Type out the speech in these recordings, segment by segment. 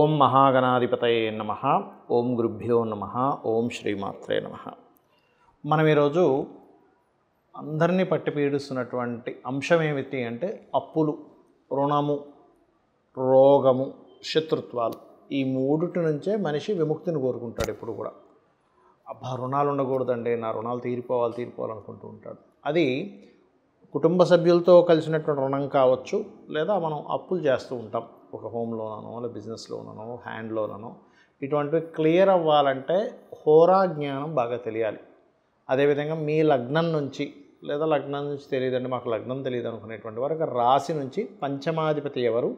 ఓం మహాగణాధిపతయే నమః. ఓం గురుభ్యో నమః. ఓం శ్రీమాత్రే నమః. మనం ఈరోజు అందరినీ పట్టి పీడిస్తున్నటువంటి అంశం ఏమిటి అంటే అప్పులు, రుణము, రోగము, శత్రుత్వాలు. ఈ మూడిటి నుంచే మనిషి విముక్తిని కోరుకుంటాడు. ఎప్పుడు కూడా అబ్బా రుణాలు ఉండకూడదండి, నా రుణాలు తీరిపోవాలనుకుంటూ ఉంటాడు. అది కుటుంబ సభ్యులతో కలిసినటువంటి రుణం కావచ్చు, లేదా మనం అప్పులు చేస్తూ ఉంటాం. ఒక హోమ్ లోనో, లేదా బిజినెస్ లోనో, హ్యాండ్ లోనో. ఇటువంటివి క్లియర్ అవ్వాలంటే హోరా జ్ఞానం బాగా తెలియాలి. అదేవిధంగా మీ లగ్నం నుంచి, లేదా లగ్నం నుంచి తెలియదండి మాకు లగ్నం తెలియదు అనుకునేటువంటి వరకు రాశి నుంచి పంచమాధిపతి ఎవరు,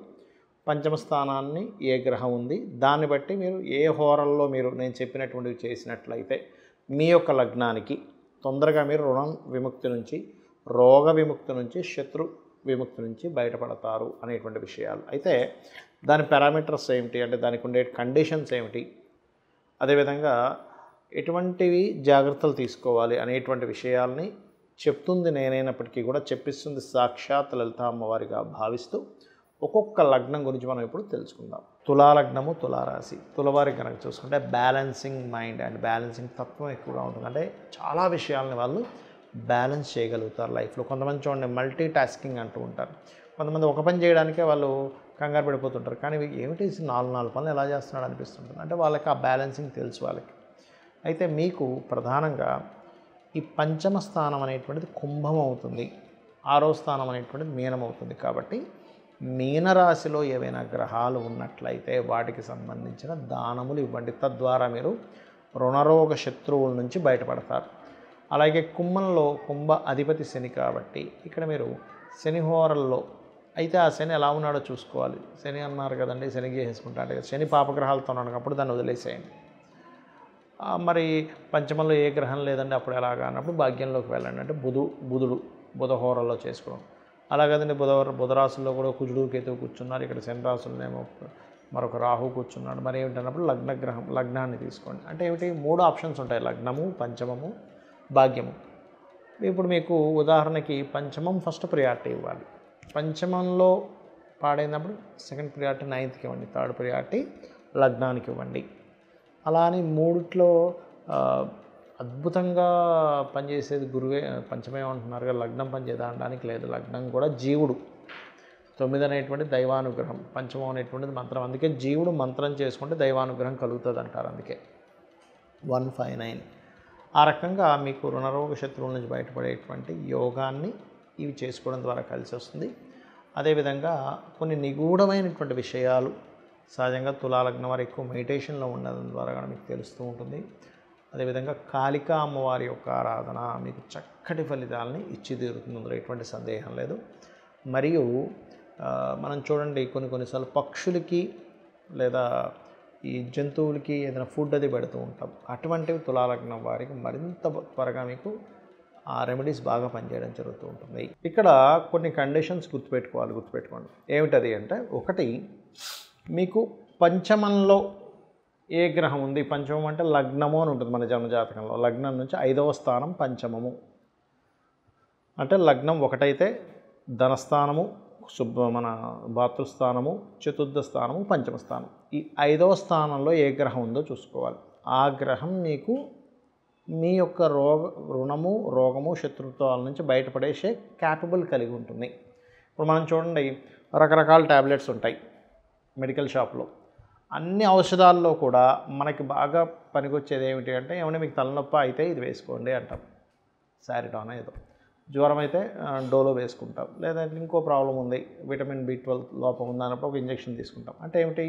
పంచమ స్థానాన్ని ఏ గ్రహం ఉంది, దాన్ని బట్టి మీరు ఏ హోరల్లో మీరు నేను చెప్పినటువంటివి చేసినట్లయితే మీ యొక్క లగ్నానికి తొందరగా మీరు రుణం విముక్తి నుంచి, రోగ విముక్తి నుంచి, శత్రు విముక్తి నుంచి బయటపడతారు అనేటువంటి విషయాలు. అయితే దాని పారామీటర్స్ ఏమిటి అంటే దానికి ఉండే కండిషన్స్ ఏమిటి, అదేవిధంగా ఎటువంటివి జాగ్రత్తలు తీసుకోవాలి అనేటువంటి విషయాల్ని చెప్తుంది నేనైనప్పటికీ కూడా చెప్పిస్తుంది సాక్షాత్ లలిత అమ్మవారిగా భావిస్తూ ఒక్కొక్క లగ్నం గురించి మనం ఇప్పుడు తెలుసుకుందాం. తులాలగ్నము, తులారాశి. తులవారికి కనుక చూసుకుంటే బ్యాలెన్సింగ్ మైండ్ అండ్ బ్యాలెన్సింగ్ తత్వం ఎక్కువగా ఉంటుంది. అంటే చాలా విషయాలని వాళ్ళు బ్యాలెన్స్ చేయగలుగుతారు లైఫ్లో. కొంతమంది చూడండి మల్టీ టాస్కింగ్ అంటూ ఉంటారు. కొంతమంది ఒక పని చేయడానికే వాళ్ళు కంగారు పడిపోతుంటారు. కానీ ఏమిటి నాలుగు పనులు ఎలా చేస్తున్నాడు అనిపిస్తుంటుంది. అంటే వాళ్ళకి ఆ బ్యాలెన్సింగ్ తెలుసు వాళ్ళకి. అయితే మీకు ప్రధానంగా ఈ పంచమ స్థానం అనేటువంటిది కుంభం అవుతుంది, 6వ స్థానం అనేటువంటిది మీనం అవుతుంది. కాబట్టి మీనరాశిలో ఏవైనా గ్రహాలు ఉన్నట్లయితే వాటికి సంబంధించిన దానములు ఇవ్వండి. తద్వారా మీరు రుణరోగ శత్రువుల నుంచి బయటపడతారు. అలాగే కుంభంలో కుంభ అధిపతి శని కాబట్టి ఇక్కడ మీరు శని హోరల్లో అయితే ఆ శని ఎలా ఉన్నాడో చూసుకోవాలి. శని అన్నారు కదండి, శని చేసుకుంటాడు కదా, శని పాపగ్రహాలతో ఉన్నాడు అప్పుడు దాన్ని వదిలేసేయండి. మరి పంచమంలో ఏ గ్రహం లేదండి అప్పుడు ఎలాగా అన్నప్పుడు భాగ్యంలోకి వెళ్ళండి. అంటే బుధ హోరల్లో చేసుకోవడం. అలాగదండి బుధ రాశుల్లో కూడా కుజుడు కేతువు కూర్చున్నారు. ఇక్కడ శని రాశులనేమో మరొక రాహు కూర్చున్నాడు. మరి ఏమిటన్నప్పుడు లగ్నాన్ని తీసుకోండి. అంటే ఏమిటి 3 ఆప్షన్స్ ఉంటాయి, లగ్నము, పంచమము, భాగ్యము. ఇప్పుడు మీకు ఉదాహరణకి పంచమం ఫస్ట్ ప్రియారిటీ ఇవ్వాలి. పంచమంలో పాడైనప్పుడు సెకండ్ ప్రియారిటీ 9th ఇవ్వండి, థర్డ్ ప్రియారిటీ లగ్నానికి ఇవ్వండి. అలా అని మూడిట్లో అద్భుతంగా పనిచేసేది గురువే పంచమే అంటున్నారు కదా, లగ్నం పనిచేదా అనడానికి లేదు. లగ్నం కూడా జీవుడు, 9 అనేటువంటి దైవానుగ్రహం, పంచమం అనేటువంటిది మంత్రం. అందుకే జీవుడు మంత్రం చేసుకుంటే దైవానుగ్రహం కలుగుతుంది అంటారు. అందుకే 159. ఆ రకంగా మీకు రుణరోగ శత్రువుల నుంచి బయటపడేటువంటి యోగాన్ని ఇవి చేసుకోవడం ద్వారా కలిసి వస్తుంది. అదేవిధంగా కొన్ని నిగూఢమైనటువంటి విషయాలు సహజంగా తులాలగ్నం వారు ఎక్కువ మెడిటేషన్లో ఉండడం ద్వారా కూడా మీకు తెలుస్తూ ఉంటుంది. అదేవిధంగా కాళికా అమ్మవారి యొక్క ఆరాధన మీకు చక్కటి ఫలితాలని ఇచ్చి తీరుతుంది, అందులో ఎటువంటి సందేహం లేదు. మరియు మనం చూడండి కొన్నిసార్లు పక్షులకి లేదా ఈ జంతువులకి ఏదైనా ఫుడ్ అది పెడుతూ ఉంటాం. అటువంటివి తులాలగ్నం వారికి మరింత త్వరగా మీకు ఆ రెమెడీస్ బాగా పనిచేయడం జరుగుతూ ఉంటుంది. ఇక్కడ కొన్ని కండిషన్స్ గుర్తుపెట్టుకోండి. ఏమిటది అంటే, ఒకటి మీకు పంచమంలో ఏ గ్రహం ఉంది. పంచమం అంటే లగ్నము అని ఉంటుంది మన జన్మజాతకంలో. లగ్నం నుంచి 5వ స్థానం పంచమము. అంటే లగ్నం ఒకటైతే ధనస్థానము, మన భాతృస్థానము, చతుర్థ స్థానము, పంచమ స్థానం. ఈ 5వ స్థానంలో ఏ గ్రహం ఉందో చూసుకోవాలి. ఆ గ్రహం మీకు మీ యొక్క రుణము, రోగము, శత్రుత్వాల నుంచి బయటపడేసే క్యాపబుల్ కలిగి ఉంటుంది. ఇప్పుడు మనం చూడండి రకరకాల ట్యాబ్లెట్స్ ఉంటాయి మెడికల్ షాప్లో. అన్ని ఔషధాల్లో కూడా మనకి బాగా పనికొచ్చేది ఏమిటి అంటే, ఏమైనా మీకు తలనొప్పి అయితే ఇది వేసుకోండి అంటాం, సారిటాన్ ఏదో. జ్వరం అయితే డోలో వేసుకుంటాం, లేదా ఇంకో ప్రాబ్లం ఉంది, విటమిన్ B12 లోపం ఉందన్నప్పుడు ఒక ఇంజెక్షన్ తీసుకుంటాం. అంటే ఏమిటి,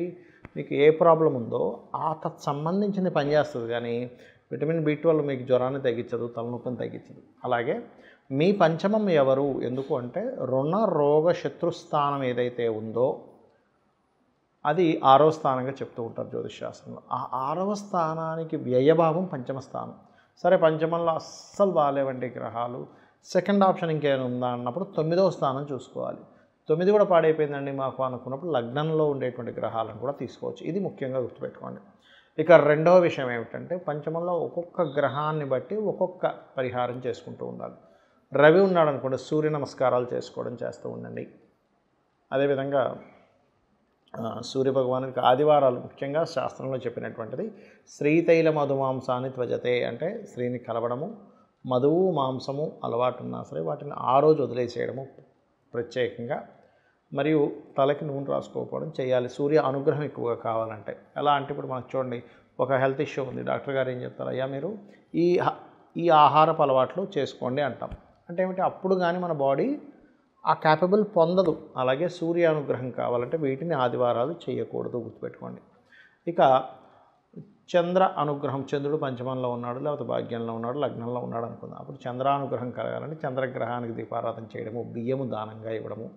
మీకు ఏ ప్రాబ్లం ఉందో ఆ సంబంధించింది పనిచేస్తుంది. కానీ విటమిన్ B12 మీకు జ్వరాన్ని తగ్గించదు, తలనొప్పిని తగ్గించదు. అలాగే మీ పంచమం ఎవరు, ఎందుకు అంటే రుణ రోగ శత్రుస్థానం ఏదైతే ఉందో అది 6వ స్థానంగా చెప్తూ ఉంటారు జ్యోతిషశాస్త్రంలో. ఆ 6వ స్థానానికి వ్యయభావం పంచమ స్థానం. సరే పంచమంలో అస్సలు బాగాలేవండి గ్రహాలు, సెకండ్ ఆప్షన్ ఇంకేమైనా ఉందా అన్నప్పుడు 9వ స్థానం చూసుకోవాలి. 9 కూడా పాడైపోయిందండి మాకు అనుకున్నప్పుడు లగ్నంలో ఉండేటువంటి గ్రహాలను కూడా తీసుకోవచ్చు. ఇది ముఖ్యంగా గుర్తుపెట్టుకోండి. ఇక రెండవ విషయం ఏమిటంటే, పంచమంలో ఒక్కొక్క గ్రహాన్ని బట్టి ఒక్కొక్క పరిహారం చేసుకుంటూ ఉండాలి. రవి ఉన్నాడు అనుకోండి, సూర్య నమస్కారాలు చేస్తూ ఉండండి. అదేవిధంగా సూర్యభగవానుడికి ఆదివారాలు ముఖ్యంగా శాస్త్రంలో చెప్పినటువంటిది శ్రీతైల మధుమాంసాన్ని త్వజతే అంటే స్త్రీని కలవడము, మధువు మాంసము అలవాటు ఉన్నా సరే వాటిని ఆ రోజు వదిలేసేయడము ప్రత్యేకంగా, మరియు తలకి నూనె రాసుకోకపోవడం చేయాలి సూర్య అనుగ్రహం ఎక్కువగా కావాలంటే. ఎలా అంటే ఇప్పుడు మనకు చూడండి, ఒక హెల్త్ ఇష్యూ ఉంది, డాక్టర్ గారు ఏం చెప్తారు, అయ్యా మీరు ఈ ఈ ఆహారపు అలవాట్లు చేసుకోండి అంటాం. అంటే ఏమిటి, అప్పుడు కానీ మన బాడీ ఆ క్యాపబుల్ పొందదు. అలాగే సూర్య అనుగ్రహం కావాలంటే వీటిని ఆదివారాలు చేయకూడదు, గుర్తుపెట్టుకోండి. ఇక చంద్ర అనుగ్రహం, చంద్రుడు పంచమంలో ఉన్నాడు, లేకపోతే భాగ్యంలో ఉన్నాడు, లగ్నంలో ఉన్నాడు అనుకుందాం. అప్పుడు చంద్రానుగ్రహం కలగాలంటే చంద్రగ్రహానికి దీపారాధన చేయడము, బియ్యము దానంగా ఇవ్వడము.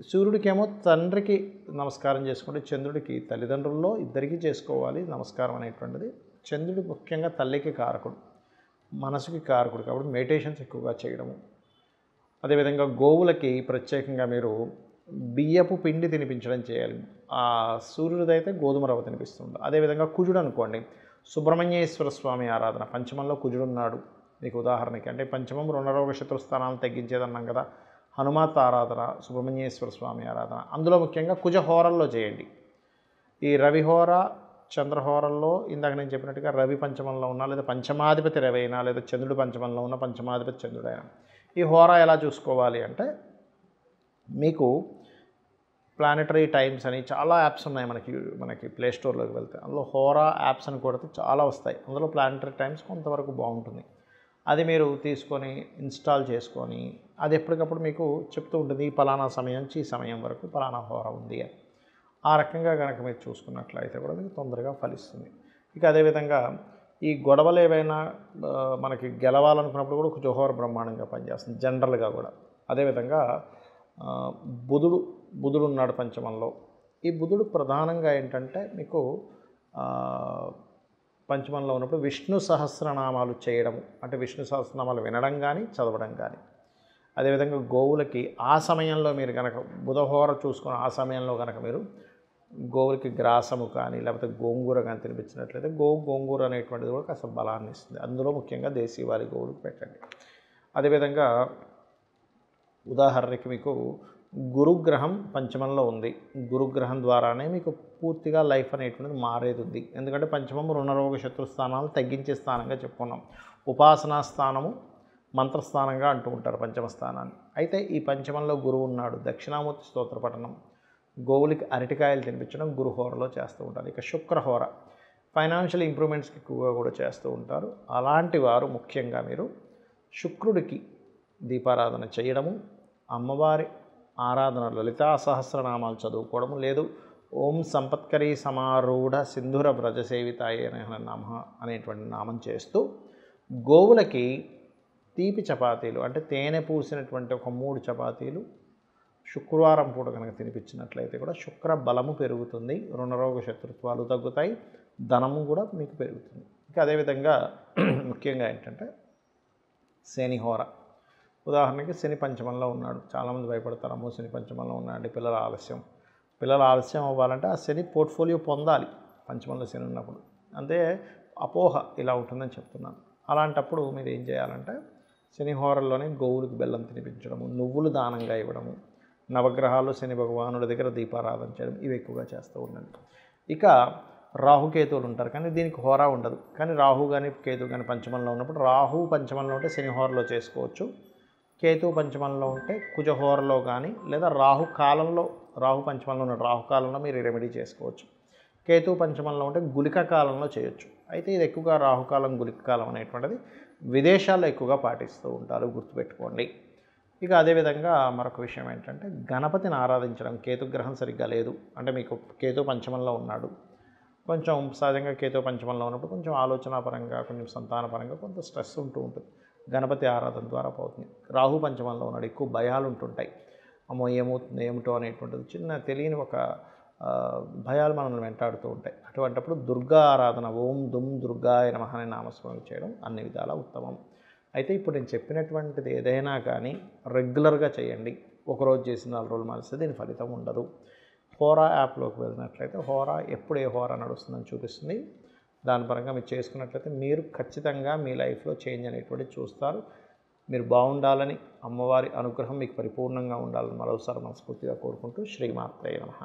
సూర్యుడికేమో తండ్రికి నమస్కారం చేసుకుంటే, చంద్రుడికి తల్లిదండ్రుల్లో ఇద్దరికీ చేసుకోవాలి నమస్కారం అనేటువంటిది. చంద్రుడు ముఖ్యంగా తల్లికి కారకుడు, మనసుకి కారకుడు, కాబట్టి మెడిటేషన్స్ ఎక్కువగా చేయడము. అదేవిధంగా గోవులకి ప్రత్యేకంగా మీరు బియ్యపు పిండి తినిపించడం చేయాలి. ఆ సూర్యుడిదైతే గోధుమ రవ్వ తినిపిస్తుంది. అదేవిధంగా కుజుడు అనుకోండి, సుబ్రహ్మణ్యేశ్వర స్వామి ఆరాధన, పంచమంలో కుజుడు ఉన్నాడు. మీకు ఉదాహరణకి అంటే పంచమం రుణరోగ శత్రుస్థానాలను తగ్గించేదన్నాం కదా, హనుమాత్ ఆరాధన, సుబ్రహ్మణ్యేశ్వర స్వామి ఆరాధన, అందులో ముఖ్యంగా కుజహోరల్లో చేయండి. ఈ రవిహోర చంద్రహోరల్లో ఇందాక నేను చెప్పినట్టుగా రవి పంచమంలో ఉన్నా, లేదా పంచమాధిపతి రవి అయినా, లేదా చంద్రుడు పంచమంలో ఉన్న పంచమాధిపతి చంద్రుడైనా, ఈ హోరా ఎలా చూసుకోవాలి అంటే, మీకు ప్లానెటరీ టైమ్స్ అని చాలా యాప్స్ ఉన్నాయి మనకి ప్లే స్టోర్లోకి వెళ్తే, అందులో హోరా యాప్స్ అని కొడితే చాలా వస్తాయి. అందులో ప్లానెటరీ టైమ్స్ కొంతవరకు బాగుంటుంది. అది మీరు తీసుకొని ఇన్స్టాల్ చేసుకొని అది ఎప్పటికప్పుడు మీకు చెప్తూ ఉంటుంది, ఈ పలానా సమయం నుంచి ఈ సమయం వరకు పలానా హోరా ఉంది అని. ఆ రకంగా కనుక మీరు చూసుకున్నట్లయితే కూడా మీకు తొందరగా ఫలిస్తుంది. ఇక అదేవిధంగా ఈ గొడవలు ఏవైనా మనకి గెలవాలనుకున్నప్పుడు కూడా కుజహోర బ్రహ్మాండంగా పనిచేస్తుంది జనరల్గా కూడా. అదేవిధంగా బుధుడు ఉన్నాడు పంచమంలో. ఈ బుధుడు ప్రధానంగా ఏంటంటే మీకు పంచమంలో ఉన్నప్పుడు విష్ణు సహస్రనామాలు చేయడము, అంటే విష్ణు సహస్రనామాలు వినడం కానీ చదవడం కానీ. అదేవిధంగా గోవులకి ఆ సమయంలో మీరు కనుక బుధహోర చూసుకొని ఆ సమయంలో కనుక మీరు గోవులకి గ్రాసము కానీ లేకపోతే గోంగూర కానీ తినిపించినట్లయితే గోంగూర అనేటువంటిది కూడా కాస్త బలాన్ని ఇస్తుంది. అందులో ముఖ్యంగా దేశీవాళి గోవులకు పెట్టండి. అదేవిధంగా ఉదాహరణకి మీకు గురుగ్రహం పంచమంలో ఉంది. గురుగ్రహం ద్వారానే మీకు పూర్తిగా లైఫ్ అనేటువంటిది మారేది ఉంది. ఎందుకంటే పంచమం రుణరోగ శత్రుస్థానాలు తగ్గించే స్థానంగా చెప్పుకున్నాం. ఉపాసనా స్థానము మంత్రస్థానంగా అంటూ ఉంటారు పంచమ స్థానాన్ని. అయితే ఈ పంచమంలో గురువు ఉన్నాడు, దక్షిణామూర్తి స్తోత్ర పఠనం, గోవులకి అరటికాయలు తినిపించడం గురుహోరలో చేస్తూ ఉంటారు. ఇక శుక్రహోర ఫైనాన్షియల్ ఇంప్రూవ్మెంట్స్కి ఎక్కువగా కూడా చేస్తూ ఉంటారు. అలాంటి వారు ముఖ్యంగా మీరు శుక్రుడికి దీపారాధన చేయడము, అమ్మవారి ఆరాధన లలితా సహస్రనామాలు చదువుకోవడము, లేదు ఓం సంపత్కరీ సమారూఢ సింధుర వ్రజసేవితాయ నమ అనేటువంటి నామం చేస్తూ గోవులకి తీపి చపాతీలు అంటే తేనె పూసినటువంటి ఒక 3 చపాతీలు శుక్రవారం పూట కనుక తినిపించినట్లయితే కూడా శుక్ర బలము పెరుగుతుంది, రుణరోగ శత్రుత్వాలు తగ్గుతాయి, ధనము కూడా మీకు పెరుగుతుంది. ఇంకా అదేవిధంగా ముఖ్యంగా ఏంటంటే శనిహోర. ఉదాహరణకి శని పంచమంలో ఉన్నాడు, చాలామంది భయపడతారమ్మో శని పంచమంలో ఉన్నాడు పిల్లల ఆలస్యం అవ్వాలంటే ఆ శని పోర్ట్ఫోలియో పొందాలి పంచమంలో శని ఉన్నప్పుడు. అంటే అపోహ ఇలా ఉంటుందని చెప్తున్నాను. అలాంటప్పుడు మీరు ఏం చేయాలంటే శనిహోరల్లోనే గోవులకు బెల్లం తినిపించడము, నువ్వులు దానంగా ఇవ్వడము, నవగ్రహాలు శని భగవానుడి దగ్గర దీపారాధన చేయడం, ఇవి ఎక్కువగా చేస్తూ ఉండండి. ఇక రాహుకేతువులు ఉంటారు, కానీ దీనికి హోరా ఉండదు. కానీ రాహు కానీ కేతు కానీ పంచమంలో ఉన్నప్పుడు రాహు పంచమంలో ఉంటే శనిహోరలో చేసుకోవచ్చు, కేతు పంచమంలో ఉంటే కుజహోరలో కానీ, లేదా రాహు పంచమంలో ఉన్న రాహుకాలంలో మీరు రెమెడీ చేసుకోవచ్చు. కేతు పంచమంలో ఉంటే గుళిక కాలంలో చేయొచ్చు. అయితే ఇది ఎక్కువగా రాహుకాలం గుళిక కాలం అనేటువంటిది విదేశాల్లో ఎక్కువగా పాటిస్తూ ఉంటారు, గుర్తుపెట్టుకోండి. ఇక అదేవిధంగా మరొక విషయం ఏంటంటే గణపతిని ఆరాధించడం. కేతుగ్రహం సరిగ్గా లేదు అంటే మీకు కేతు పంచమంలో ఉన్నాడు, కొంచెం సహజంగా కేతు పంచమంలో ఉన్నప్పుడు కొంచెం ఆలోచనాపరంగా కొంచెం సంతానపరంగా కొంత స్ట్రెస్ ఉంటూ ఉంటుంది, గణపతి ఆరాధన ద్వారా పోతుంది. రాహు పంచమంలో ఉన్నాడు, ఎక్కువ భయాలు ఉంటుంటాయి, అమ్మో ఏమవుతుంది ఏమిటో అనేటువంటిది చిన్న తెలియని ఒక భయాలు మనల్ని వెంటాడుతూ ఉంటాయి. అటువంటిప్పుడు దుర్గా ఆరాధన, ఓం దుమ్ దుర్గాయ నమః అనే నామస్మరణ చేయడం అన్ని విధాలా ఉత్తమం. అయితే ఇప్పుడు నేను చెప్పినటువంటిది ఏదైనా కానీ రెగ్యులర్గా చేయండి. ఒకరోజు చేసి 4 రోజులు మానేస్తే దీని ఫలితం ఉండదు. హోరా యాప్లోకి వెళ్ళినట్లయితే హోరా ఎప్పుడు ఏ హోరా నడుస్తుందని చూపిస్తుంది. దాని పరంగా మీరు చేసుకున్నట్లయితే మీరు ఖచ్చితంగా మీ లైఫ్లో చేంజ్ అనేటువంటిది చూస్తారు. మీరు బాగుండాలని, అమ్మవారి అనుగ్రహం మీకు పరిపూర్ణంగా ఉండాలని మరోసారి మనస్ఫూర్తిగా కోరుకుంటూ శ్రీమాత్రే నమః.